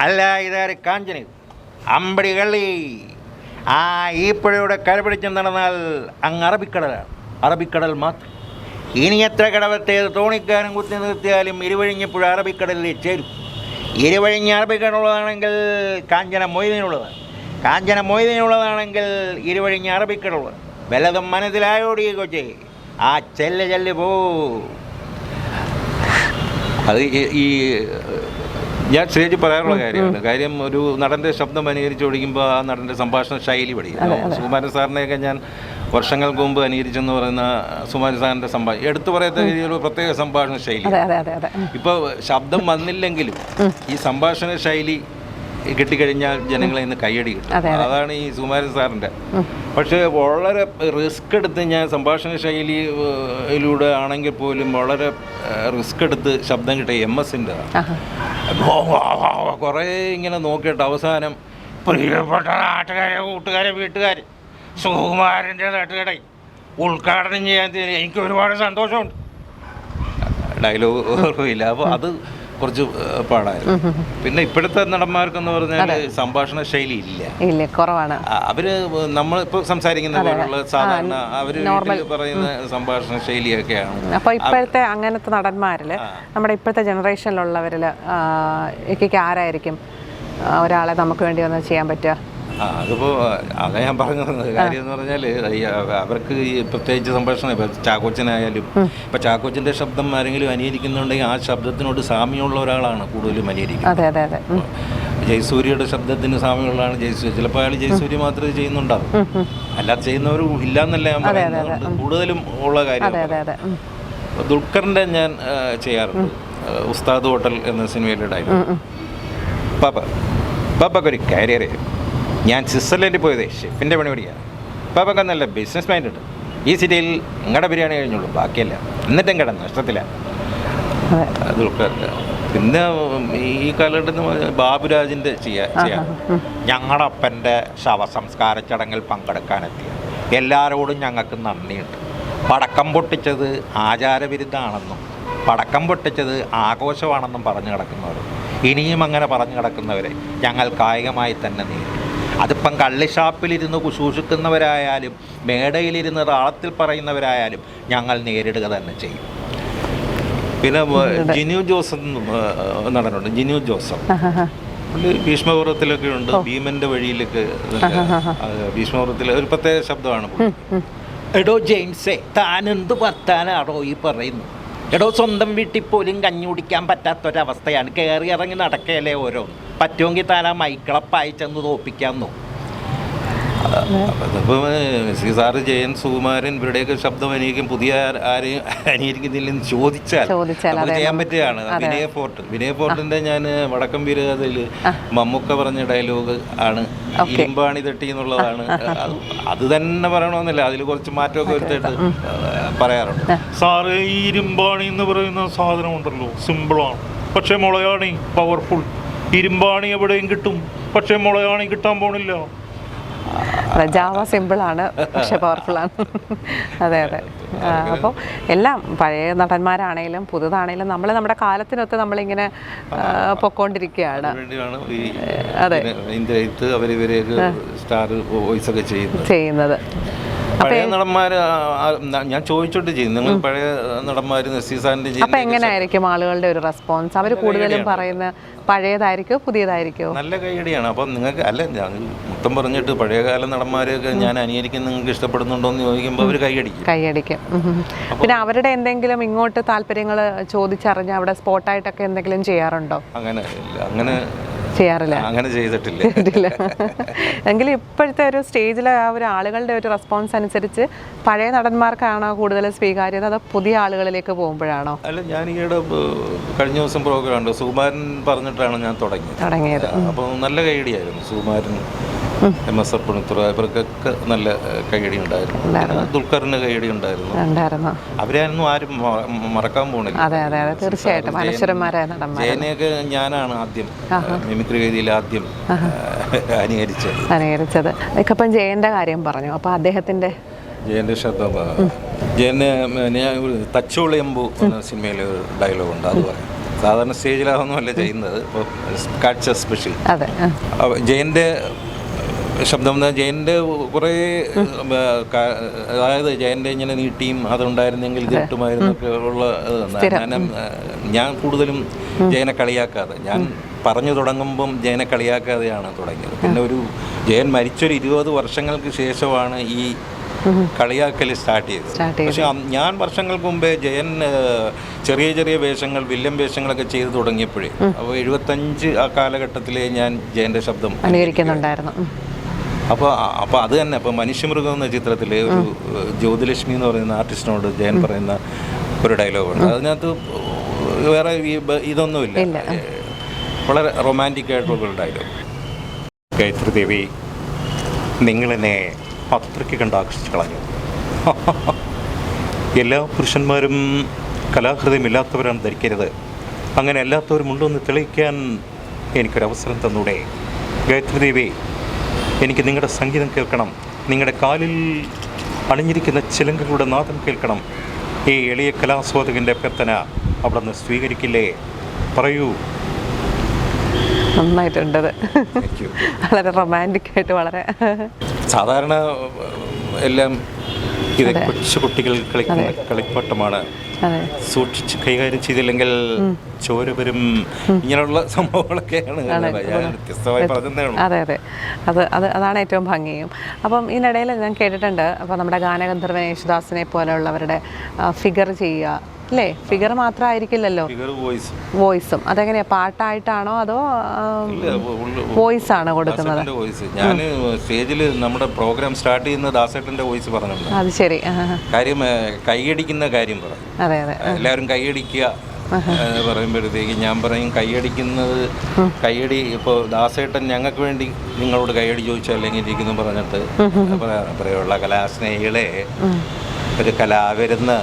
അല്ല ഇതാര് കാഞ്ചന് അമ്പടി കള്ളി, ആ ഈ പുഴയുടെ കരപിടിച്ച് നടന്നാൽ അങ്ങ് അറബിക്കടൽ മാത്രം. ഇനി എത്ര കടവത്തേത് തോണിക്കാരൻ കുത്തി നിർത്തിയാലും ഇരുവഴിഞ്ഞ പുഴ അറബിക്കടലിൽ ചേരും. ഇരുവഴിഞ്ഞ അറബിക്കടലുള്ളതാണെങ്കിൽ കാഞ്ചന മൊയ്തീനുള്ളതാണ്, കാഞ്ചന മൊയ്തീനുള്ളതാണെങ്കിൽ ഇരുവഴിഞ്ഞ അറബിക്കടലുള്ളത്. വല്ലതും മനസ്സിലായോടി കൊച്ചേ, ആ ചെല്ല് പോ. അത് ഈ ഞാൻ സ്റ്റേജിൽ പറയാറുള്ള കാര്യമാണ്. കാര്യം ഒരു നടൻ്റെ ശബ്ദം അനുകരിച്ച് ഓടിക്കുമ്പോൾ ആ നടൻ്റെ സംഭാഷണ ശൈലി പഠിക്കും. സുകുമാരൻ സാറിനെയൊക്കെ ഞാൻ വർഷങ്ങൾക്ക് മുമ്പ് അനുകരിച്ചെന്ന് പറയുന്ന സുകുമാരൻ സാറിൻ്റെ എടുത്തു പറയത്ത രീതിയിൽ പ്രത്യേക സംഭാഷണ ശൈലി. ഇപ്പോൾ ശബ്ദം വന്നില്ലെങ്കിലും ഈ സംഭാഷണ ശൈലി കിട്ടിക്കഴിഞ്ഞാൽ ജനങ്ങളെ ഇന്ന് കയ്യടി കിട്ടും. അതാണ് ഈ സുകുമാരൻ സാറിൻ്റെ. പക്ഷേ വളരെ റിസ്ക് എടുത്ത് ഞാൻ സംഭാഷണ ശൈലിയിലൂടെ ആണെങ്കിൽ പോലും വളരെ റിസ്ക് എടുത്ത് ശബ്ദം കിട്ടിയ MS-ൻ്റെ കുറേ ഇങ്ങനെ നോക്കിയിട്ട് അവസാനം പ്രിയപ്പെട്ട നാട്ടുകാരെ, കൂട്ടുകാരെ, വീട്ടുകാർ, സുകുമാരൻ്റെ നാട്ടുകട ഉദ്ഘാടനം ചെയ്യാൻ എനിക്ക് ഒരുപാട് സന്തോഷമുണ്ട്. ഡയലോഗ് ഓർമ്മയില്ല. അപ്പോൾ അത് കുറച്ച് പാടായിരുന്നു. പിന്നെ ഇപ്പോഴത്തെ നടന്മാർക്കെന്ന് പറഞ്ഞാൽ സംഭാഷണ ശൈലി ഇല്ല, കുറവാണ്. അവര് നമ്മളിപ്പോൾ സംസാരിക്കുന്ന പോലുള്ള സാധാരണ അവര് പറയുന്ന സംഭാഷണ ശൈലിയൊക്കെയാണ്. അപ്പോൾ ഇപ്പോഴത്തെ അങ്ങനത്തെ നടന്മാരിൽ നമ്മുടെ ഇപ്പോഴത്തെ ജനറേഷനിലുള്ളവരിൽ എനിക്ക് ആരായിരിക്കും ഒരാളെ നമുക്ക് വേണ്ടി ഒന്ന് ചെയ്യാൻ പറ്റുക? അതിപ്പോൾ അതാ ഞാൻ പറഞ്ഞു തന്നത്. കാര്യം എന്ന് പറഞ്ഞാൽ അവർക്ക് ഈ പ്രത്യേകിച്ച് സംഭാഷണം ഇപ്പം ചാക്കോച്ചനായാലും ഇപ്പം ചാക്കോച്ചൻ്റെ ശബ്ദം ആരെങ്കിലും അനുകരിക്കുന്നുണ്ടെങ്കിൽ ആ ശബ്ദത്തിനോട് സാമ്യമുള്ള ഒരാളാണ് കൂടുതലും അനുകരിക്കുന്നത്. ജയസൂര്യയുടെ ശബ്ദത്തിന് സാമ്യമുള്ളതാണ് ജയസൂര്യ. ചിലപ്പോൾ അയാൾ ജയസൂര്യ മാത്രമേ ചെയ്യുന്നുണ്ടാവും, അല്ലാതെ ചെയ്യുന്നവരും ഇല്ലയെന്നല്ല ഞാൻ പറയുന്നത്, കൂടുതലും ഉള്ള കാര്യം. ദുൽഖറിൻ്റെ ഞാൻ ചെയ്യാറുണ്ട്. ഉസ്താദ് ഹോട്ടൽ എന്ന സിനിമയിലെ ഡയലോഗ്, പാപ്പക്കൊരു കാരിയറേ, ഞാൻ സ്വിറ്റ്സർലൻഡിൽ പോയത് ഷെഫിൻ്റെ പണി പഠിക്കുകയാണ്. പാപ്പക്ക് നല്ല ബിസിനസ് മൈൻഡ് ഉണ്ട്. ഈ സിറ്റിയിൽ നിങ്ങളുടെ ബിരിയാണി കഴിഞ്ഞുള്ളൂ, ബാക്കിയല്ല. എന്നിട്ടും കിട നഷ്ടത്തിലാണ്. പിന്നെ ഈ കാലഘട്ടത്തിൽ ബാബുരാജിൻ്റെ ചെയ്യാം. ഞങ്ങളുടെ അപ്പൻ്റെ ശവസംസ്കാര ചടങ്ങിൽ പങ്കെടുക്കാനെത്തിയ എല്ലാവരോടും ഞങ്ങൾക്ക് നന്ദിയുണ്ട്. പടക്കം പൊട്ടിച്ചത് ആചാരവിരുദ്ധമാണെന്നും പടക്കം പൊട്ടിച്ചത് ആഘോഷമാണെന്നും പറഞ്ഞു കിടക്കുന്നവർ, ഇനിയും അങ്ങനെ പറഞ്ഞു കിടക്കുന്നവരെ ഞങ്ങൾ കായികമായി തന്നെ നേരിടും. അതിപ്പം കള്ളിഷാപ്പിലിരുന്ന് കുശൂഷിക്കുന്നവരായാലും മേടയിലിരുന്ന് താളത്തിൽ പറയുന്നവരായാലും ഞങ്ങൾ നേരിടുക തന്നെ ചെയ്യും. പിന്നെ ജിനു ജോസഫ് നടനുണ്ട്, ജിനു ജോസഫ്. ഭീഷ്മപുരത്തിലൊക്കെ ഉണ്ട്, ഭീമന്റെ വഴിയിലൊക്കെ. ഭീഷ്മപുരത്തിൽ ഒരു പ്രത്യേക ശബ്ദമാണ്. എടോ ജെയിംസേ, താനെന്ത് വർത്താനാണോ ഈ പറയുന്നു? എടോ സ്വന്തം വീട്ടിൽ പോലും കഞ്ഞി കുടിക്കാൻ പറ്റാത്തൊരവസ്ഥയാണ്, കയറി ഇറങ്ങി നടക്കുകയല്ലേ ഓരോന്ന്. പറ്റുമെങ്കിൽ താൻ ആ മൈക്കിളപ്പായി ചെന്ന് തോപ്പിക്കാൻ നോക്കും. അതിപ്പം ശ്രീ സാറ്, ജയൻ, സുകുമാരൻ ഇവരുടെയൊക്കെ ശബ്ദം എനിക്കും പുതിയ ആരെയും അനുകരിക്കുന്നില്ലെന്ന് ചോദിച്ചാൽ നമുക്ക് ചെയ്യാൻ പറ്റുകയാണ്. വിനയ ഫോർട്ടിന്റെ ഞാൻ വടക്കം വീരകഥയിൽ മമ്മൂക്ക പറഞ്ഞ ഡയലോഗ് ആണ് ഇരുമ്പാണി തട്ടി എന്നുള്ളതാണ്. അത് തന്നെ പറയണമെന്നില്ല, അതിൽ കുറച്ച് മാറ്റമൊക്കെ വരുത്തിയിട്ട് പറയാറുണ്ട്. സാറ് ഈ ഇരുമ്പാണി എന്ന് പറയുന്ന സാധനം ഉണ്ടല്ലോ, സിമ്പിളാണ്, പക്ഷെ മുളയാണി പവർഫുൾ. ഇരുമ്പാണി എവിടെയും കിട്ടും, പക്ഷെ മുളയാണി കിട്ടാൻ പോണില്ല. ജാവ സിമ്പിളാണ് പക്ഷെ പവർഫുള്ളാണ്. അതെ അതെ. അപ്പോൾ എല്ലാം പഴയ നടന്മാരാണേലും പുതുതാണേലും നമ്മൾ നമ്മുടെ കാലത്തിനൊത്ത് നമ്മളിങ്ങനെ പൊക്കോണ്ടിരിക്കുകയാണ്. അതെ, സ്റ്റാർ വോയിസ് ഒക്കെ ചെയ്യുന്നത്. പഴയ നടന്മാർ ഞാൻ ചോദിച്ചോട്ട് ചെയ്യും, നിങ്ങൾ പഴയ നടന്മാർ നസീസാന്റെ അപ്പൊ എങ്ങനെയായിരിക്കും ആളുകളുടെ ഒരു റെസ്പോൺസ്? അവർ കൂടുതലും പറയുന്ന പഴയതായിരിക്കോ പുതിയതായിരിക്കോ? നല്ല കൈയടിയാണ്. അപ്പം നിങ്ങൾക്ക് അല്ല, ഞാൻ മൊത്തം പറഞ്ഞിട്ട് പഴയകാല നടന്മാരെയൊക്കെ ഞാൻ അനുകരിക്കുന്ന നിങ്ങൾക്ക് ഇഷ്ടപ്പെടുന്നുണ്ടോ എന്ന് ചോദിക്കുമ്പോൾ അവർ കൈയടിക്കും. പിന്നെ അവരുടെ എന്തെങ്കിലും ഇങ്ങോട്ട് താല്പര്യങ്ങൾ ചോദിച്ചറിഞ്ഞ് അവിടെ സ്പോട്ടായിട്ടൊക്കെ എന്തെങ്കിലും ചെയ്യാറുണ്ടോ? അങ്ങനെ ചെയ്യാറില്ല, അങ്ങനെ ചെയ്തിട്ടില്ല. എങ്കിലും ഇപ്പോഴത്തെ ഒരു സ്റ്റേജിലെ ആ ഒരു ആളുകളുടെ ഒരു റെസ്പോൺസ് അനുസരിച്ച് പഴയ നടന്മാർക്കാണോ കൂടുതൽ സ്വീകാര്യത, അതോ പുതിയ ആളുകളിലേക്ക് പോകുമ്പോഴാണോ? അല്ല, ഞാൻ ഈയിടെ കഴിഞ്ഞ ദിവസം പ്രോഗ്രാം ഉണ്ട്, സുകുമാരൻ പറഞ്ഞിട്ടാണ് ഞാൻ തുടങ്ങിയത്. അപ്പോൾ നല്ല കൈയടിയായിരുന്നു. സുകുമാരൻ, MS അപ്പുണിത്തുറ ഇവർക്കൊക്കെ നല്ല കൈയടി ഉണ്ടായിരുന്നു. ദുൽഖറിന് കൈയടി ഉണ്ടായിരുന്നു. അവരെയൊന്നും ആരും മറക്കാൻ പോണില്ല. തീർച്ചയായിട്ടും ജയനെയൊക്കെ ഞാനാണ് ആദ്യം മിമിക്രി വേദിയിൽ ആദ്യം അനുകരിച്ചത്. ഇപ്പം ജയന്റെ കാര്യം പറഞ്ഞു. അപ്പോൾ ജയന്റെ ശബ്ദം, ജയന് ഞാൻ തച്ചോളിയമ്പു എന്ന സിനിമയിലെ ഒരു ഡയലോഗ് ഉണ്ട്, അത് പറയാം. സാധാരണ സ്റ്റേജിലാവുന്നല്ല ചെയ്യുന്നത്, ഇപ്പോൾ കാഴ്ച സ്പെഷ്യൽ. ജയന്റെ ശബ്ദം ജയൻ്റെ കുറേ, അതായത് ജയൻ്റെ ഇങ്ങനെ നീട്ടിയും അതുണ്ടായിരുന്നെങ്കിൽ ഇത് കിട്ടുമായിരുന്നൊക്കെ ഉള്ള ഞാൻ കൂടുതലും ജയനെ കളിയാക്കാതെ, ഞാൻ പറഞ്ഞു തുടങ്ങുമ്പം ജയനെ കളിയാക്കാതെയാണ് തുടങ്ങിയത്. പിന്നെ ജയൻ മരിച്ചൊരു 20 വർഷങ്ങൾക്ക് ശേഷമാണ് ഈ കളിയാക്കൽ സ്റ്റാർട്ട് ചെയ്തത്. പക്ഷെ ഞാൻ വർഷങ്ങൾക്ക് മുമ്പേ ജയൻ ചെറിയ ചെറിയ വേഷങ്ങൾ, വില്ലൻ വേഷങ്ങളൊക്കെ ചെയ്ത് തുടങ്ങിയപ്പോഴേ, അപ്പോൾ 75 ആ കാലഘട്ടത്തിലേ ഞാൻ ജയൻ്റെ ശബ്ദം അനുകരിക്കുന്നുണ്ടായിരുന്നു. അപ്പോൾ അത് തന്നെ. അപ്പോൾ മനുഷ്യമൃഗം എന്ന ചിത്രത്തിൽ ഒരു ജ്യോതിലക്ഷ്മി എന്ന് പറയുന്ന ആർട്ടിസ്റ്റിനോട് ജയൻ പറയുന്ന ഒരു ഡയലോഗുണ്ട്. അതിനകത്ത് വേറെ ഇതൊന്നുമില്ല, വളരെ റൊമാൻറ്റിക് ആയിട്ടുള്ള ഡയലോഗ്. ഗായത്രി ദേവി, നിങ്ങളെന്നെ അത്രയ്ക്ക് കണ്ട് ആകർഷിച്ചു കളഞ്ഞു. എല്ലാ പുരുഷന്മാരും കലാഹൃദയമില്ലാത്തവരാണ് ധരിക്കരുത്. അങ്ങനെ അല്ലാത്തവരുമുണ്ടോയെന്ന് തെളിയിക്കാൻ എനിക്കൊരവസരം തന്നൂടെ? ഗായത്രി ദേവി, എനിക്ക് നിങ്ങളുടെ സംഗീതം കേൾക്കണം. നിങ്ങളുടെ കാലിൽ അണിഞ്ഞിരിക്കുന്ന ചിലങ്കകളുടെ നാദം കേൾക്കണം. ഈ എളിയ കലാസ്വാദകൻ്റെ അഭ്യർത്ഥന അവിടെ നിന്ന് സ്വീകരിക്കില്ലേ? പറയൂ. നന്നായിട്ടുണ്ടത്. വളരെ റൊമാൻറ്റിക് ആയിട്ട്, വളരെ സാധാരണ എല്ലാം ഇത് കൊച്ചു കുട്ടികൾ കളിക്കുന്ന കളിപ്പാട്ടമാണ്. സൂക്ഷിച്ച് കൈകാര്യം ചെയ്തില്ലെങ്കിൽ ചോര വരും, ഇങ്ങനെയുള്ള സംഭവങ്ങളൊക്കെയാണ് വ്യത്യസ്തമായി പറഞ്ഞതാണ്. അതെ, അതാണ് ഏറ്റവും ഭംഗിയും. അപ്പം ഇതിനിടയിൽ ഞാൻ കേട്ടിട്ടുണ്ട്, അപ്പോൾ നമ്മുടെ ഗാനഗന്ധർവൻ യേശുദാസിനെ പോലെയുള്ളവരുടെ ഫിഗർ ചെയ്യുക അല്ലേ? ഫിഗർ മാത്രമായിരിക്കില്ലല്ലോ, വോയിസും. അതെങ്ങനെയാ, പാട്ടായിട്ടാണോ അതോ വോയിസ് ആണോ കൊടുക്കുന്നത്? ഞാൻ സ്റ്റേജിൽ നമ്മുടെ പ്രോഗ്രാം സ്റ്റാർട്ട് ചെയ്യുന്ന ദാസേട്ടൻ്റെ വോയിസ് പറഞ്ഞിട്ടുണ്ട്. അത് ശരി. കാര്യം കൈയടിക്കുന്ന കാര്യം പറഞ്ഞു. അതെ, എല്ലാവരും കൈയടിക്കുക പറയുമ്പോഴത്തേക്ക് ഞാൻ പറയും, കൈയടി ഇപ്പോൾ ദാസേട്ടൻ ഞങ്ങൾക്ക് വേണ്ടി നിങ്ങളോട് കൈയടി ചോദിച്ചാൽ എങ്ങനെ ഇരിക്കുന്നു പറഞ്ഞിട്ട് പറയുള്ള കലാസ്നേഹികളെ, ഒരു കലാവിരുന്ന്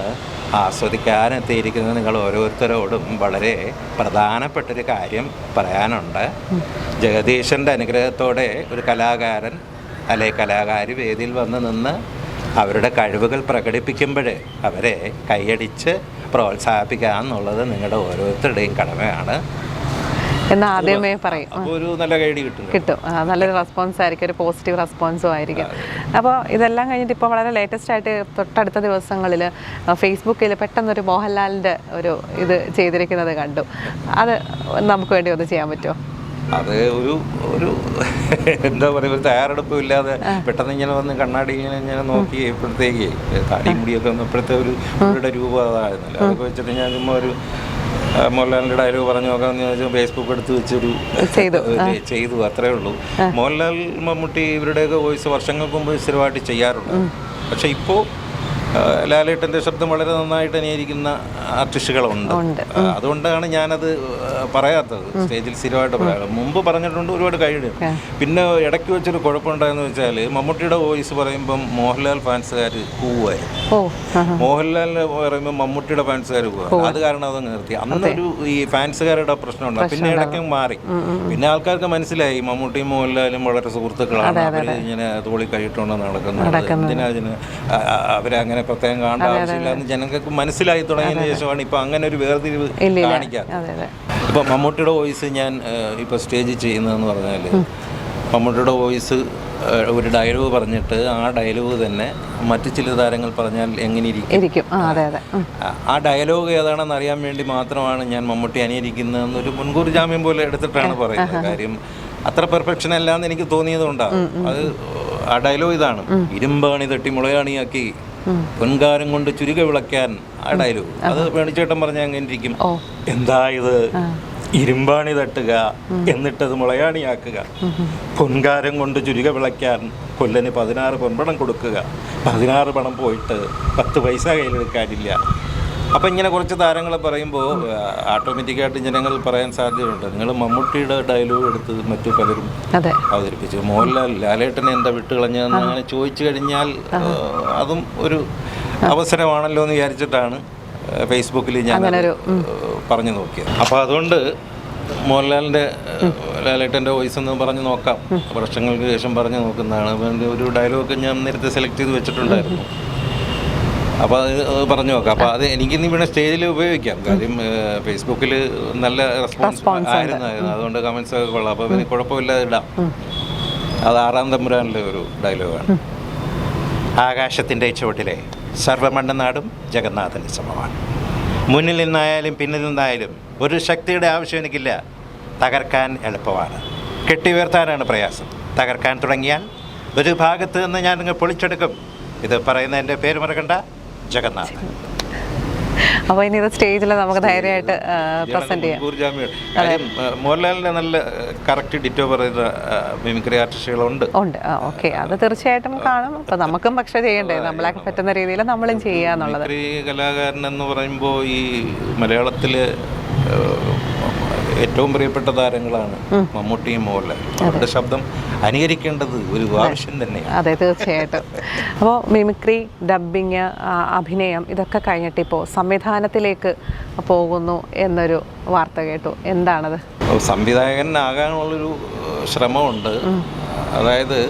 ആസ്വദിക്കാനെത്തിയിരിക്കുന്ന നിങ്ങൾ ഓരോരുത്തരോടും വളരെ പ്രധാനപ്പെട്ടൊരു കാര്യം പറയാനുണ്ട്. ജഗദീശൻ്റെ അനുഗ്രഹത്തോടെ ഒരു കലാകാരൻ അല്ലെ കലാകാരി വേദിയിൽ വന്ന് നിന്ന് അവരുടെ കഴിവുകൾ പ്രകടിപ്പിക്കുമ്പോൾ അവരെ കൈയടിച്ച് പ്രോത്സാഹിപ്പിക്കുക എന്നുള്ളത് നിങ്ങളുടെ ഓരോരുത്തരുടെയും കടമയാണ് എന്ന് ആദ്യമേ പറയും. ഒരു നല്ല ഗൈഡ് കിട്ടും. നല്ലൊരു റെസ്പോൺസ് ആയിരിക്കും, ഒരു പോസിറ്റീവ് റെസ്പോൺസും ആയിരിക്കും. അപ്പോൾ ഇതെല്ലാം കഴിഞ്ഞിട്ട് ഇപ്പോൾ വളരെ ലേറ്റസ്റ്റ് ആയിട്ട് തൊട്ടടുത്ത ദിവസങ്ങളിൽ ഫേസ്ബുക്കിൽ പെട്ടെന്നൊരു മോഹൻലാലിൻ്റെ ഒരു ഇത് ചെയ്തിരിക്കുന്നത് കണ്ടു. അത് നമുക്ക് വേണ്ടി ഒന്ന് ചെയ്യാൻ പറ്റുമോ? അത് ഒരു എന്താ പറയുക, ഒരു തയ്യാറെടുപ്പും ഇല്ലാതെ പെട്ടെന്ന് ഇങ്ങനെ വന്ന് കണ്ണാടി ഇങ്ങനെ നോക്കി ഇപ്പോഴത്തേക്ക് താടി മുടിയൊക്കെ വന്നപ്പോഴത്തെ ഒരു രൂപം അതായിരുന്നല്ലോ. അതൊക്കെ വെച്ചിട്ട് ഞാൻ ചുമ്മാ ഒരു മോഹൻലാലിൻ്റെ ഡയലോഗ് പറഞ്ഞു നോക്കാമെന്ന് ചോദിച്ചാൽ ഫേസ്ബുക്ക് എടുത്ത് വെച്ചൊരു ചെയ്തു, അത്രേ ഉള്ളൂ. മോഹൻലാൽ, മമ്മൂട്ടി ഇവരുടെയൊക്കെ വോയിസ് വർഷങ്ങൾക്ക് മുമ്പ് സ്ഥിരമായിട്ട് ചെയ്യാറുണ്ട്. പക്ഷേ ഇപ്പോൾ ലാലേട്ടൻ്റെ ശബ്ദം വളരെ നന്നായിട്ട് അനുകരിക്കുന്ന ആർട്ടിസ്റ്റുകളുണ്ട്. അതുകൊണ്ടാണ് ഞാനത് പറയാത്തത്, സ്റ്റേജിൽ സ്ഥിരമായിട്ട് പറയാറ്. മുമ്പ് പറഞ്ഞിട്ടുണ്ട്, ഒരുപാട് കഴിയുണ്ട്. പിന്നെ ഇടയ്ക്ക് വെച്ചൊരു കുഴപ്പമുണ്ടായെന്ന് വെച്ചാൽ മമ്മൂട്ടിയുടെ വോയിസ് പറയുമ്പം മോഹൻലാൽ ഫാൻസുകാർ കൂവായിരുന്നു, മോഹൻലാലിന് പറയുമ്പോൾ മമ്മൂട്ടിയുടെ ഫാൻസുകാർ കൂവാ. അത് കാരണം അത് നിർത്തി. അന്നൊരു ഈ ഫാൻസുകാരുടെ പ്രശ്നം ഉണ്ടാകും. പിന്നെ ഇടയ്ക്ക് മാറി. പിന്നെ ആൾക്കാർക്ക് മനസ്സിലായി മമ്മൂട്ടിയും മോഹൻലാലും വളരെ സുഹൃത്തുക്കളാണ്, അവർ ഇങ്ങനെ തോളി കഴിയിട്ടുണ്ടോ നടക്കുന്നത്, എന്തിനാ അതിന് അവരങ്ങനെ പ്രത്യേകം കാണേണ്ട ആവശ്യമില്ല എന്ന് ജനങ്ങൾക്ക് മനസ്സിലായി തുടങ്ങിയതിന് ശേഷമാണ് ഇപ്പം അങ്ങനെ ഒരു വേർതിരിവ് കാണിക്കാറ്. ഇപ്പം മമ്മൂട്ടിയുടെ വോയിസ് ഞാൻ ഇപ്പോൾ സ്റ്റേജിൽ ചെയ്യുന്നതെന്ന് പറഞ്ഞാൽ, മമ്മൂട്ടിയുടെ വോയിസ് ഒരു ഡയലോഗ് പറഞ്ഞിട്ട് ആ ഡയലോഗ് തന്നെ മറ്റു ചില താരങ്ങൾ പറഞ്ഞാൽ എങ്ങനെ ഇരിക്കും, ആ ഡയലോഗ് ഏതാണെന്ന് അറിയാൻ വേണ്ടി മാത്രമാണ് ഞാൻ മമ്മൂട്ടി അനുകരിക്കുന്നതെന്നൊരു മുൻകൂർ ജാമ്യം പോലെ എടുത്തിട്ടാണ് പറയുന്നത്. കാര്യം അത്ര പെർഫെക്ഷൻ അല്ല എന്ന് എനിക്ക് തോന്നിയതുകൊണ്ടാണ്. അത് ആ ഡയലോഗ് ഇതാണ്: ഇരുമ്പാണി തട്ടി മുളയാണിയാക്കി പൊൻകാരം കൊണ്ട് ചുരുക വിളക്കാൻ. ആ ഡയലോഗ് അത് വേണിച്ചേട്ടൻ പറഞ്ഞാൽ എങ്ങനെ ഇരിക്കും? എന്താ ഇത്, ഇരുമ്പാണി തട്ടുക എന്നിട്ടത് മുളയാണിയാക്കുക, പൊൻകാരം കൊണ്ട് ചുരുക വിളയ്ക്കാൻ കൊല്ലന് 16 പൊൻപണം കൊടുക്കുക, 16 പണം പോയിട്ട് 10 പൈസ കയ്യിലെടുക്കാനില്ല. അപ്പം ഇങ്ങനെ കുറച്ച് താരങ്ങൾ പറയുമ്പോൾ ഓട്ടോമാറ്റിക്കായിട്ട് ജനങ്ങൾ പറയാൻ സാധ്യതയുണ്ട്, നിങ്ങൾ മമ്മൂട്ടിയുടെ ഡയലോഗ് എടുത്ത് മറ്റു പലരും അവതരിപ്പിച്ചു, മോഹൻലാൽ ലാലേട്ടനെ എന്താ വിട്ടുകളഞ്ഞതെന്ന് അങ്ങനെ ചോദിച്ചു കഴിഞ്ഞാൽ അതും ഒരു അവസരമാണല്ലോ എന്ന് വിചാരിച്ചിട്ടാണ് ഫേസ്ബുക്കിൽ ഞാൻ പറഞ്ഞു നോക്കിയത്. അപ്പോൾ അതുകൊണ്ട് മോഹൻലാലിൻ്റെ ലാലേട്ടൻ്റെ വോയിസ് എന്ന് പറഞ്ഞു നോക്കാം, വർഷങ്ങൾക്ക് ശേഷം പറഞ്ഞു നോക്കുന്നതാണ്. ഒരു ഡയലോഗ് ഞാൻ നേരത്തെ സെലക്ട് ചെയ്ത് വെച്ചിട്ടുണ്ടായിരുന്നു, അപ്പോൾ അത് പറഞ്ഞു നോക്കാം. അപ്പോൾ അത് എനിക്കിന്ന് ഇവിടെ സ്റ്റേജിൽ ഉപയോഗിക്കാം. കാര്യം ഫേസ്ബുക്കിൽ നല്ല റെസ്പോൺസ് ആയിരുന്നു, അതുകൊണ്ട് കമൻസ് ഒക്കെ കൊള്ളാം. അപ്പോൾ പിന്നെ കുഴപ്പമില്ലാതെ ഇടാം. അത് 6-ാം തമ്പുരാനിലെ ഒരു ഡയലോഗാണ്: ആകാശത്തിൻ്റെ ചുവട്ടിലെ സർവ്വമണ്ണനാടും ജഗന്നാഥന് സമമാണ്. മുന്നിൽ നിന്നായാലും പിന്നിൽ നിന്നായാലും ഒരു ശക്തിയുടെ ആവശ്യം എനിക്കില്ല. തകർക്കാൻ എളുപ്പമാണ്, കെട്ടിയുയർത്താനാണ് പ്രയാസം. തകർക്കാൻ തുടങ്ങിയാൽ ഒരു ഭാഗത്ത് നിന്ന് ഞാൻ നിങ്ങൾ പൊളിച്ചെടുക്കും. ഇത് പറയുന്ന എൻ്റെ പേര് മറക്കണ്ട, ജഗന്നാഥ്. അപ്പോൾ ഇനി ഇത് സ്റ്റേജിൽ നമുക്ക് ധൈര്യമായിട്ട് പ്രസന്റ് ചെയ്യാം. മോഹൻലാലിന്റെ നല്ല കറക്റ്റ് ഡിറ്റോ പറയുന്ന മിമിക്രി ആർട്ടിസ്റ്റുകളുണ്ട്. ഓക്കെ, അത് തീർച്ചയായിട്ടും കാണും. അപ്പോൾ നമുക്കും പക്ഷേ ചെയ്യണ്ടേ, നമ്മളെ പറ്റുന്ന രീതിയിൽ നമ്മളും ചെയ്യുക എന്നുള്ളത്. മിമിക്രി കലാകാരൻ എന്ന് പറയുമ്പോൾ ഈ മലയാളത്തിൽ ഏറ്റവും പ്രിയപ്പെട്ട താരങ്ങളാണ് മമ്മൂട്ടിയും മോഹൻലാലും. അവരുടെ ശബ്ദം അനുകരിക്കേണ്ടത് ഒരു ആവശ്യം തന്നെയാണ്. അതെ, തീർച്ചയായിട്ടും. അപ്പോൾ മിമിക്രി, ഡബ്ബിങ്, അഭിനയം ഇതൊക്കെ കഴിഞ്ഞിട്ട് ഇപ്പോൾ സംവിധാനത്തിലേക്ക് പോകുന്നു എന്നൊരു വാർത്ത കേട്ടു. എന്താണത്? സംവിധായകനാകാനുള്ളൊരു ശ്രമമുണ്ട്. അതായത്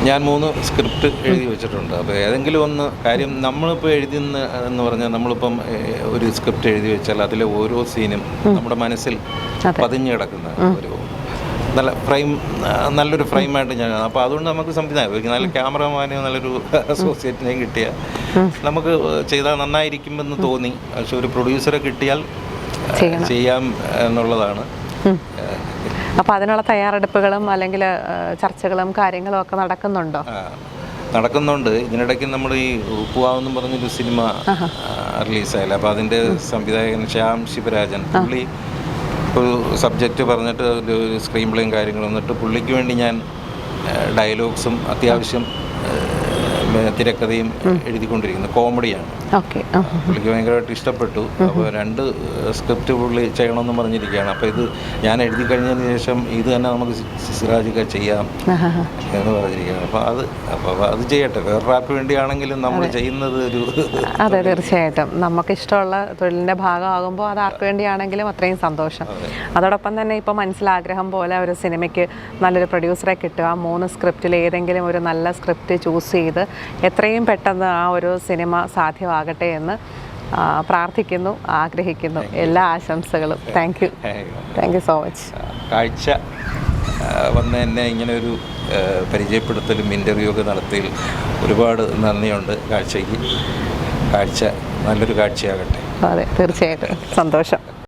ഞാൻ 3 സ്ക്രിപ്റ്റ് എഴുതി വെച്ചിട്ടുണ്ട്. അപ്പോൾ ഏതെങ്കിലും ഒന്ന് കാര്യം നമ്മളിപ്പോൾ എഴുതുന്ന എന്ന് പറഞ്ഞാൽ, നമ്മളിപ്പം ഒരു സ്ക്രിപ്റ്റ് എഴുതി വെച്ചാൽ അതിലെ ഓരോ സീനും നമ്മുടെ മനസ്സിൽ പതിഞ്ഞു കിടക്കുന്ന ഒരു നല്ലൊരു ഫ്രെയിമായിട്ട് ഞാൻ. അപ്പോൾ അതുകൊണ്ട് നമുക്ക് സംവിധാനം, നല്ല ക്യാമറമാനെയോ നല്ലൊരു അസോസിയേറ്റിനെയും കിട്ടിയാൽ നമുക്ക് ചെയ്താൽ നന്നായിരിക്കുമെന്ന് തോന്നി. പക്ഷെ ഒരു പ്രൊഡ്യൂസറെ കിട്ടിയാൽ ചെയ്യാം എന്നുള്ളതാണ്. അപ്പോൾ അതിനുള്ള തയ്യാറെടുപ്പുകളും അല്ലെങ്കിൽ ചർച്ചകളും കാര്യങ്ങളും ഒക്കെ നടക്കുന്നുണ്ടോ? നടക്കുന്നുണ്ട്. ഇതിനിടയ്ക്ക് നമ്മൾ ഈ ഉപ്പുവാവെന്നും പറഞ്ഞൊരു സിനിമ റിലീസായില്ല. അപ്പോൾ അതിൻ്റെ സംവിധായകൻ ശ്യാം ശിവരാജൻ, പുള്ളി ഒരു സബ്ജക്റ്റ് പറഞ്ഞിട്ട് ഒരു സ്ക്രീൻ പ്ലേയും കാര്യങ്ങളും വന്നിട്ട് പുള്ളിക്ക് വേണ്ടി ഞാൻ ഡയലോഗ്സും അത്യാവശ്യം തിരക്കഥയും എഴുതിക്കൊണ്ടിരിക്കുന്നു. കോമഡിയാണ്. പുള്ളിക്ക് ഭയങ്കരമായിട്ട് ഇഷ്ടപ്പെട്ടു. അപ്പോൾ 2 സ്ക്രിപ്റ്റ് പുള്ളി ചെയ്യണമെന്ന് പറഞ്ഞിരിക്കുകയാണ്. അപ്പോൾ ഇത് ഞാൻ എഴുതി കഴിഞ്ഞതിന് ശേഷം ഇത് തന്നെ നമുക്ക് സിറാജിക്ക ചെയ്യാം എന്ന് പറഞ്ഞിരിക്കുകയാണ്. അപ്പോൾ അത് ചെയ്യട്ടെ. വേറൊരാൾക്ക് വേണ്ടിയാണെങ്കിലും നമ്മൾ ചെയ്യുന്നത് ഒരു അതെ, തീർച്ചയായിട്ടും നമുക്കിഷ്ടമുള്ള തൊഴിലിൻ്റെ ഭാഗമാകുമ്പോൾ അത് ആർക്ക് വേണ്ടിയാണെങ്കിലും അത്രയും സന്തോഷം. അതോടൊപ്പം തന്നെ ഇപ്പോൾ മനസ്സിലാഗ്രഹം പോലെ ഒരു സിനിമയ്ക്ക് നല്ലൊരു പ്രൊഡ്യൂസറെ കിട്ടുക, 3 സ്ക്രിപ്റ്റിൽ ഏതെങ്കിലും ഒരു നല്ല സ്ക്രിപ്റ്റ് ചൂസ് ചെയ്ത് എത്രയും പെട്ടെന്ന് ആ ഒരു സിനിമ സാധ്യമാകട്ടെ എന്ന് പ്രാർത്ഥിക്കുന്നു, ആഗ്രഹിക്കുന്നു. എല്ലാ ആശംസകളും. Thank you so much. കാഴ്ച വന്ന് എന്നെ ഇങ്ങനെ ഒരു പരിചയപ്പെടുത്തലും ഇൻ്റർവ്യൂ ഒക്കെ നടത്തിയതിൽ ഒരുപാട് നന്ദിയുണ്ട്. കാഴ്ച നല്ലൊരു കാഴ്ചയാകട്ടെ. അതെ, തീർച്ചയായിട്ടും സന്തോഷം.